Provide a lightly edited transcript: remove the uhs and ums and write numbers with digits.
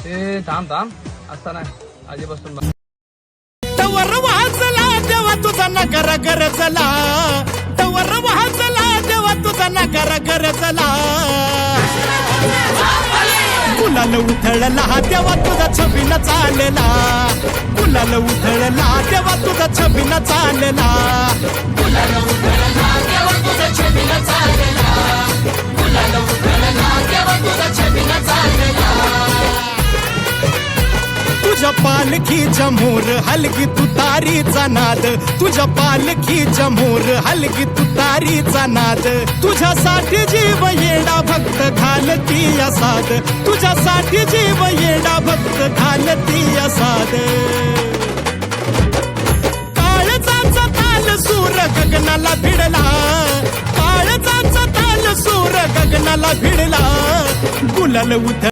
ए थांब थांब असता नाही आजी बसून तवर वाजला देवा तुझा नगर गरजला, तवर वाजला देवा तुझा नगर गरजला, गुलाल उधळला देवा तुझा छबीन चालला, गुलाल उधळला देवा तुझा छबीन चालला, गुलाल उधळला देवा तुझा छबीन चालला, गुलाल उधळला देवा तुझा छबीन चालला. तुझ्या पालखीच्या मोर हलगी तुतारीचा नाद, तुझ्या पालखीच्या मोर हलगी तुतारीचा नाद, तुझ्यासाठी जीव येडा भक्त घालती साद, तुझ्यासाठी जीव येडा भक्त घालती साद. काळजाचा ताल सूर गगनाला भिडला, काळजाचा ताल सूर गगनाला भिडला, गुलाल उधळ